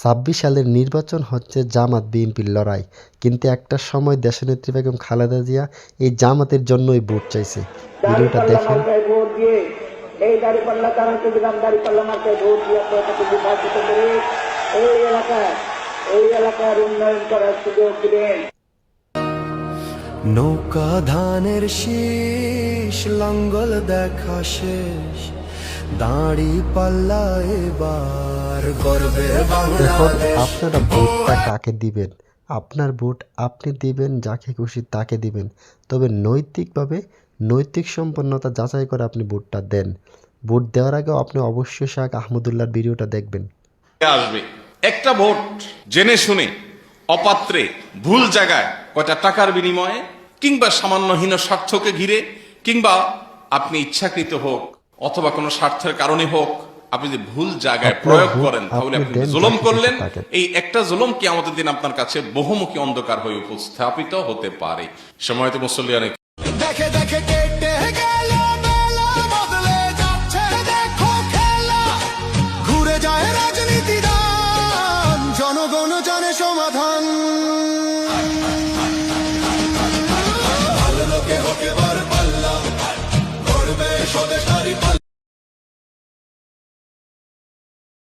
২৬ সালের নির্বাচন হচ্ছে জামাত বিএনপির লড়াই, কিন্তু একটা সময় দেশনেত্রী বেগম খালেদা জিয়া এই জামাতের জন্যই ভোট চাইছে। ভিডিওটা দেখেন। এই দাঁড়িপাল্লা তারাকে দিলাম, দাঁড়িপাল্লা মার্কায় ভোট দিয়ে নির্বাচিত করে এই এলাকার উন্নয়ন করার সুযোগ দিবেন। নৌকা ধানের শীষ, লাঙ্গল দেখা শেষ, দাঁড়ি পাল্লা এবার গর্বে এখন বাংলাদেশ। আপনারা ভোটটা কাকে দিবেন? আপনার ভোট আপনি দিবেন, যাকে খুশি তাকে দিবেন, তবে নৈতিকভাবে নৈতিক সম্পন্নতা যাচাই করে আপনি ভোটটা দেন। ভোট দেওয়ার আগেও আপনি অবশ্যই শাহ আহমদুল্লাহর ভিডিওটা দেখবেন। আসবে একটা ভোট জেনে শুনে অপাত্রে ভুল জায়গায় কয়টা টাকার বিনিময়ে কিংবা সামান্য হীন স্বার্থকে ঘিরে কিংবা আপনি ইচ্ছাকৃত হোক অথবা কোনো স্বার্থের কারণে হোক আপনি যদি ভুল জায়গায় প্রয়োগ করেন তাহলে আপনি জুলুম করলেন। এই একটা জুলুম কি আমাদের দিন আপনার কাছে বহুমুখী অন্ধকার হয়ে উপস্থাপিত হতে পারে। সময়তে মুসল্লিয়ানে দেখে দেখে কেটে গেল বেলা, বদলে যাচ্ছে দেখো খেলা, ঘুরে যায় রাজনীতি দান, জনগণ জানে সমাধান।